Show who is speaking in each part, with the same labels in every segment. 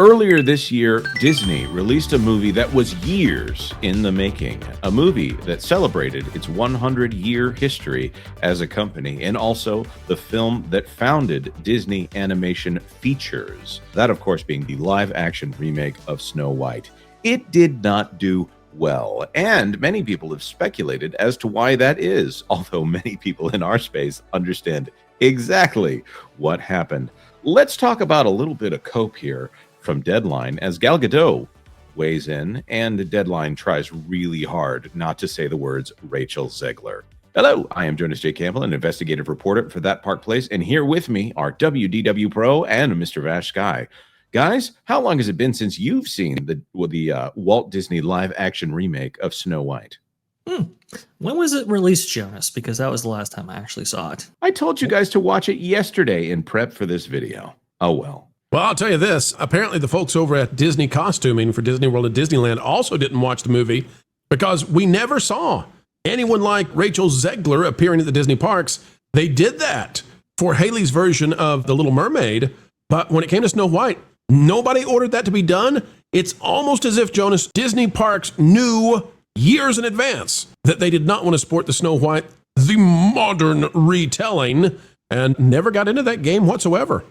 Speaker 1: Earlier this year, Disney released a movie that was years in the making, a movie that celebrated its 100-year history as a company, and also the film that founded Disney Animation Features. That, of course, being the live-action remake of Snow White. It did not do well, and many people have speculated as to why that is, although many people in our space understand exactly what happened. Let's talk about a little bit of cope here from Deadline as Gal Gadot weighs in, and Deadline tries really hard not to say the words Rachel Zegler. Hello, I am Jonas J. Campbell, an investigative reporter for That Park Place, and here with me are WDW Pro and Mr. VashSky. Guys, how long has it been since you've seen the Walt Disney live-action remake of Snow White?
Speaker 2: When was it released, Jonas? Because that was the last time I actually saw it.
Speaker 1: I told you guys to watch it yesterday in prep for this video. Oh, well.
Speaker 3: Well, I'll tell you this. Apparently, the folks over at Disney Costuming for Disney World and Disneyland also didn't watch the movie because we never saw anyone like Rachel Zegler appearing at the Disney parks. They did that for Haley's version of The Little Mermaid, but when it came to Snow White, nobody ordered that to be done. It's almost as if, Jonas, Disney parks knew years in advance that they did not want to support the Snow White, the modern retelling, and never got into that game whatsoever.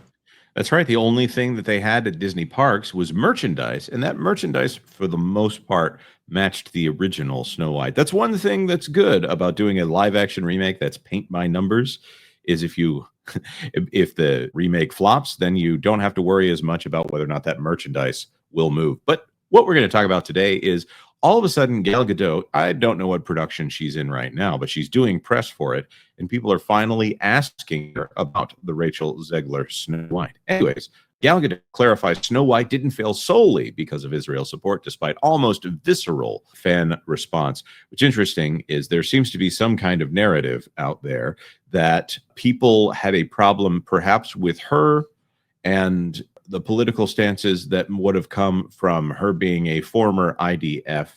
Speaker 1: That's right. The only thing that they had at Disney parks was merchandise, and that merchandise, for the most part, matched the original Snow White. That's one thing that's good about doing a live-action remake that's paint by numbers, is if the remake flops, then you don't have to worry as much about whether or not that merchandise will move. But what we're going to talk about today is all of a sudden, Gal Gadot, I don't know what production she's in right now, but she's doing press for it, and people are finally asking her about the Rachel Zegler Snow White. Anyways, Gal Gadot clarifies Snow White didn't fail solely because of Israel support, despite almost visceral fan response. What's interesting is there seems to be some kind of narrative out there that people had a problem perhaps with her and the political stances that would have come from her being a former IDF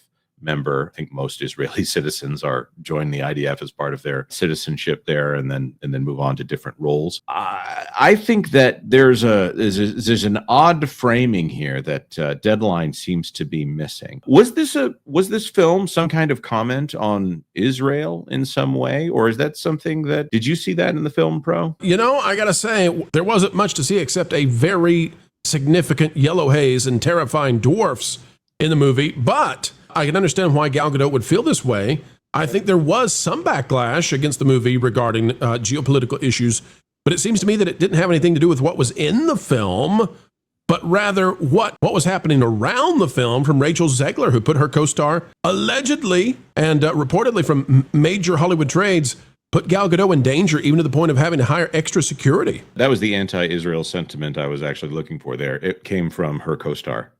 Speaker 1: member. I think most Israeli citizens join the IDF as part of their citizenship there, and then move on to different roles. I think that there's an odd framing here that Deadline seems to be missing. Was this film some kind of comment on Israel in some way, or is that something that did you see that in the film, Pro?
Speaker 3: You know, I gotta say there wasn't much to see except a very significant yellow haze and terrifying dwarfs in the movie, but I can understand why Gal Gadot would feel this way. I think there was some backlash against the movie regarding geopolitical issues, but it seems to me that it didn't have anything to do with what was in the film, but rather what was happening around the film from Rachel Zegler, who put her co-star allegedly and reportedly from major Hollywood trades, put Gal Gadot in danger, even to the point of having to hire extra security.
Speaker 1: That was the anti-Israel sentiment I was actually looking for there. It came from her co-star.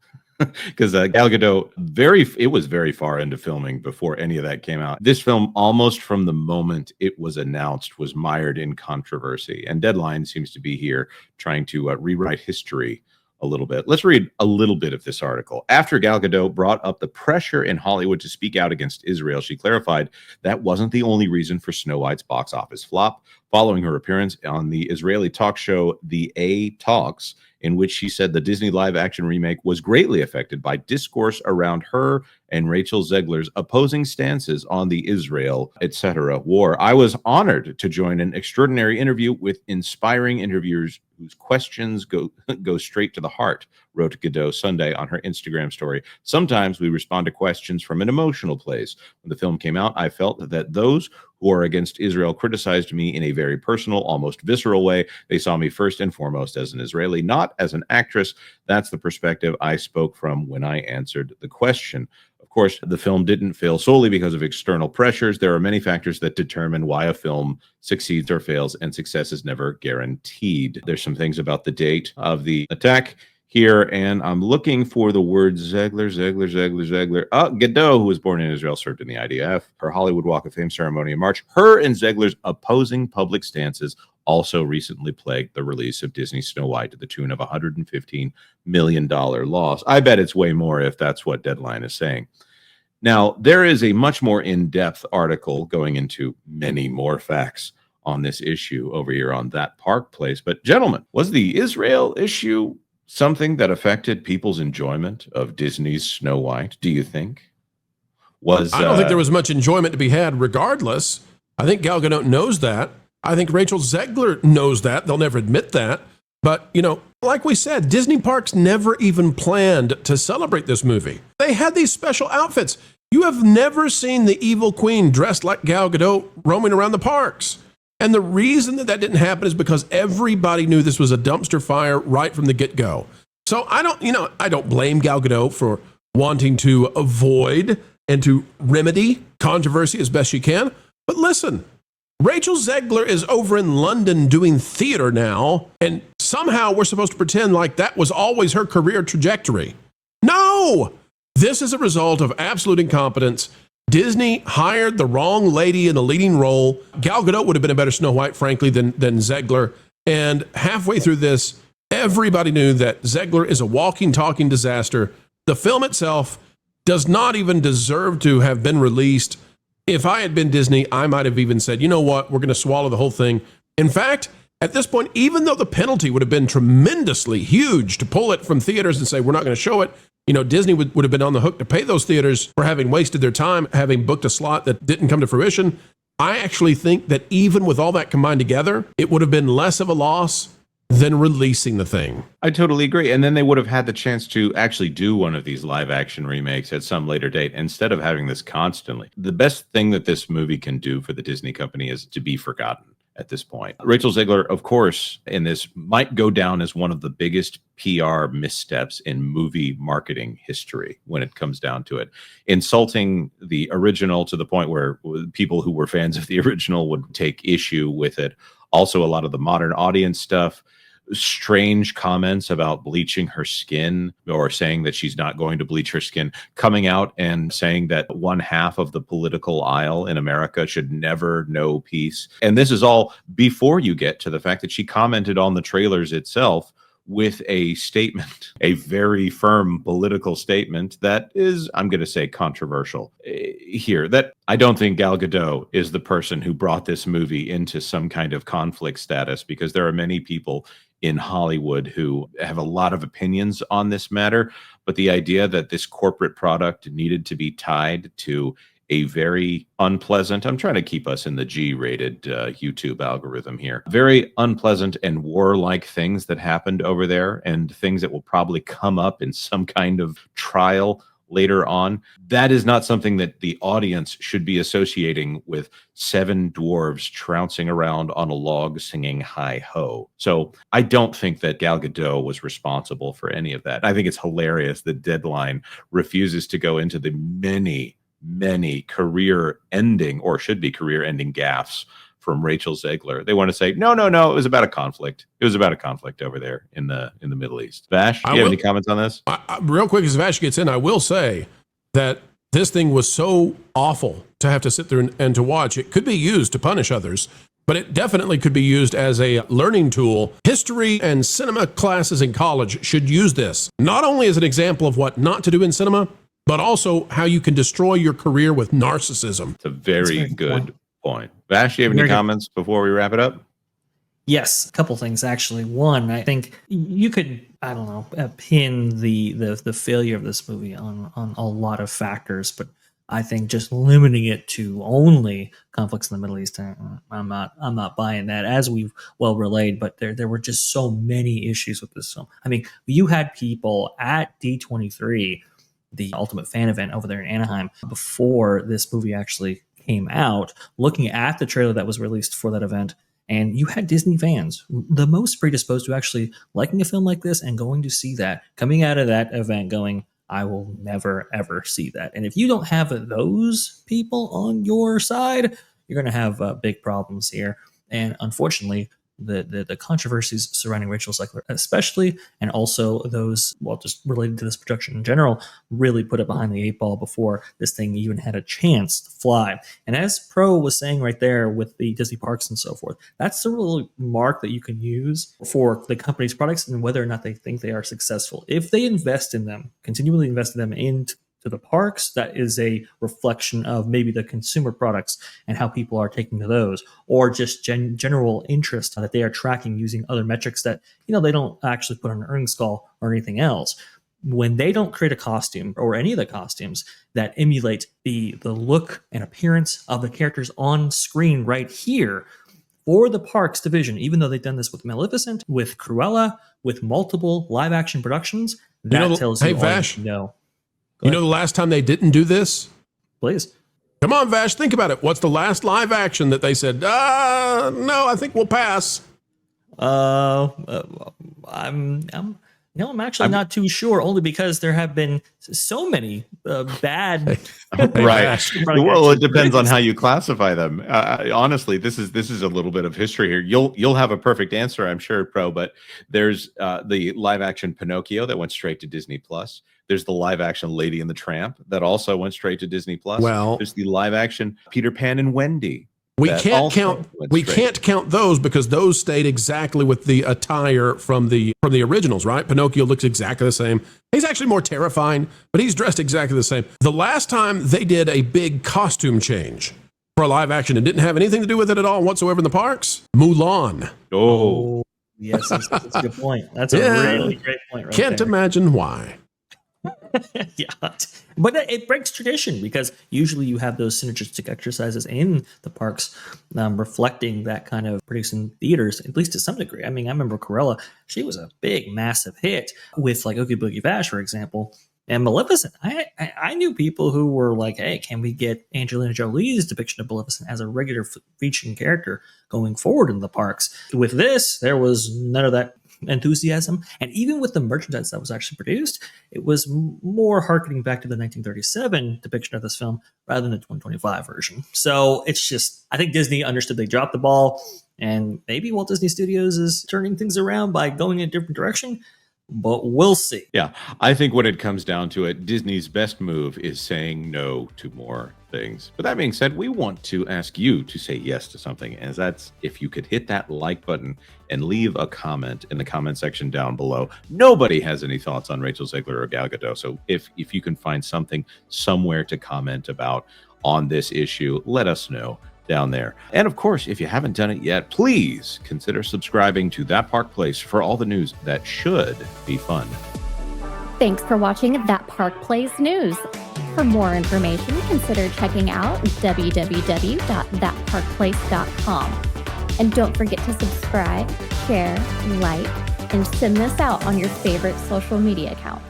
Speaker 1: Because Gal Gadot, it was very far into filming before any of that came out. This film, almost from the moment it was announced, was mired in controversy. And Deadline seems to be here trying to rewrite history a little bit. Let's read a little bit of this article. After Gal Gadot brought up the pressure in Hollywood to speak out against Israel, she clarified that wasn't the only reason for Snow White's box office flop. Following her appearance on the Israeli talk show The A Talks, in which she said the Disney live-action remake was greatly affected by discourse around her and Rachel Zegler's opposing stances on the Israel, etc. war. I was honored to join an extraordinary interview with inspiring interviewers whose questions go straight to the heart, wrote Gadot Sunday on her Instagram story. Sometimes we respond to questions from an emotional place. When the film came out, I felt that those who are against Israel criticized me in a very personal, almost visceral way. They saw me first and foremost as an Israeli, not as an actress. That's the perspective I spoke from when I answered the question. Of course, the film didn't fail solely because of external pressures. There are many factors that determine why a film succeeds or fails, and success is never guaranteed. There's some things about the date of the attack here, and I'm looking for the word Zegler. Gadot, who was born in Israel, served in the IDF. Her Hollywood Walk of Fame ceremony in March. Her and Zegler's opposing public stances also recently plagued the release of Disney's Snow White to the tune of $115 million loss. I bet it's way more if that's what Deadline is saying. Now, there is a much more in-depth article going into many more facts on this issue over here on That Park Place. But gentlemen, was the Israel issue Something that affected people's enjoyment of Disney's Snow White, do you think, was...
Speaker 3: I don't think there was much enjoyment to be had regardless. I think Gal Gadot knows that. I think Rachel Zegler knows that. They'll never admit that. But, like we said, Disney Parks never even planned to celebrate this movie. They had these special outfits. You have never seen the evil queen dressed like Gal Gadot roaming around the parks. And the reason that didn't happen is because everybody knew this was a dumpster fire right from the get-go. So I don't blame Gal Gadot for wanting to avoid and to remedy controversy as best she can. But listen, Rachel Zegler is over in London doing theater now, and somehow we're supposed to pretend like that was always her career trajectory. No! This is a result of absolute incompetence. Disney hired the wrong lady in the leading role. Gal Gadot would have been a better Snow White, frankly, than Zegler. And halfway through this, everybody knew that Zegler is a walking, talking disaster. The film itself does not even deserve to have been released. If I had been Disney, I might have even said, you know what, we're going to swallow the whole thing. In fact, at this point, even though the penalty would have been tremendously huge to pull it from theaters and say, we're not going to show it, Disney would have been on the hook to pay those theaters for having wasted their time, having booked a slot that didn't come to fruition. I actually think that even with all that combined together, it would have been less of a loss than releasing the thing.
Speaker 1: I totally agree. And then they would have had the chance to actually do one of these live action remakes at some later date instead of having this constantly. The best thing that this movie can do for the Disney company is to be forgotten at this point. Rachel Zegler, of course, in this might go down as one of the biggest PR missteps in movie marketing history when it comes down to it. Insulting the original to the point where people who were fans of the original would take issue with it. Also, a lot of the modern audience stuff, strange comments about bleaching her skin or saying that she's not going to bleach her skin, coming out and saying that one half of the political aisle in America should never know peace. And this is all before you get to the fact that she commented on the trailers itself with a statement, a very firm political statement that is, I'm going to say, controversial here. That I don't think Gal Gadot is the person who brought this movie into some kind of conflict status, because there are many people in Hollywood who have a lot of opinions on this matter. But the idea that this corporate product needed to be tied to a very unpleasant, I'm trying to keep us in the G-rated YouTube algorithm here, very unpleasant and warlike things that happened over there, and things that will probably come up in some kind of trial later on. That is not something that the audience should be associating with 7 dwarves trouncing around on a log singing hi-ho. So I don't think that Gal Gadot was responsible for any of that. I think it's hilarious that Deadline refuses to go into the many career-ending, or should be career-ending, gaffes from Rachel Zegler. They want to say, no, it was about a conflict. It was about a conflict over there in the Middle East. Vash, do you have any comments on this?
Speaker 3: Real quick, as Vash gets in, I will say that this thing was so awful to have to sit through and to watch. It could be used to punish others, but it definitely could be used as a learning tool. History and cinema classes in college should use this, not only as an example of what not to do in cinema, but also how you can destroy your career with narcissism.
Speaker 1: It's a very good point. Vash, do you have any comments before we wrap it up?
Speaker 2: Yes, a couple things actually. One, I think you could, pin the failure of this movie on a lot of factors, but I think just limiting it to only conflicts in the Middle East, I'm not buying that, as we've well relayed. But there were just so many issues with this film. I mean, you had people at D23, the Ultimate Fan event over there in Anaheim, before this movie actually came out, looking at the trailer that was released for that event, and you had Disney fans, the most predisposed to actually liking a film like this and going to see that, coming out of that event going, I will never, ever see that. And if you don't have those people on your side, you're going to have big problems here. And unfortunately, the controversies surrounding Rachel Zegler especially, and also those, just related to this production in general, really put it behind the 8 ball before this thing even had a chance to fly. And as Pro was saying right there with the Disney parks and so forth, that's the real mark that you can use for the company's products and whether or not they think they are successful. If they invest in them, continually invest in them into to the parks, that is a reflection of maybe the consumer products and how people are taking to those, or just general interest that they are tracking using other metrics that, they don't actually put on an earnings call or anything else. When they don't create a costume or any of the costumes that emulate the look and appearance of the characters on screen right here for the parks division, even though they've done this with Maleficent, with Cruella, with multiple live action productions, that tells you all
Speaker 3: Vash,
Speaker 2: you know.
Speaker 3: You know the last time they didn't do this?
Speaker 2: Please.
Speaker 3: Come on, Vash, think about it. What's the last live action that they said, no, I think we'll pass?
Speaker 2: I'm actually not too sure, only because there have been so many bad.
Speaker 1: Right. Well, it depends on how you classify them. Honestly, this is a little bit of history here. You'll have a perfect answer, I'm sure, Pro. But there's the live action Pinocchio that went straight to Disney Plus. There's the live action Lady and the Tramp that also went straight to Disney Plus.
Speaker 3: Well,
Speaker 1: there's the live action Peter Pan and Wendy.
Speaker 3: We can't count those because those stayed exactly with the attire from the originals, right? Pinocchio looks exactly the same. He's actually more terrifying, but he's dressed exactly the same. The last time they did a big costume change for a live action, it didn't have anything to do with it at all whatsoever in the parks. Mulan.
Speaker 1: Oh,
Speaker 2: yes, that's a good point. That's a really great point.
Speaker 3: Can't imagine why.
Speaker 2: Yeah, but it breaks tradition because usually you have those synergistic exercises in the parks, reflecting that kind of producing theaters, at least to some degree. I mean, I remember Cruella; she was a big, massive hit with like Oogie Boogie Bash, for example, and Maleficent. I knew people who were like, "Hey, can we get Angelina Jolie's depiction of Maleficent as a regular featuring character going forward in the parks?" With this, there was none of that enthusiasm, and even with the merchandise that was actually produced, it was more harkening back to the 1937 depiction of this film rather than the 2025 version. So it's just, I think Disney understood they dropped the ball, and maybe Walt Disney Studios is turning things around by going in a different direction, but we'll see.
Speaker 1: Yeah, I think when it comes down to it, Disney's best move is saying no to more things. But that being said, we want to ask you to say yes to something, as that's if you could hit that like button and leave a comment in the comment section down below. Nobody has any thoughts on Rachel Zegler or Gal Gadot, so if you can find something somewhere to comment about on this issue, let us know down there. And of course, if you haven't done it yet, please consider subscribing to That Park Place for all the news that should be fun.
Speaker 4: Thanks for watching That Park Place News. For more information, consider checking out www.thatparkplace.com. And don't forget to subscribe, share, like, and send this out on your favorite social media account.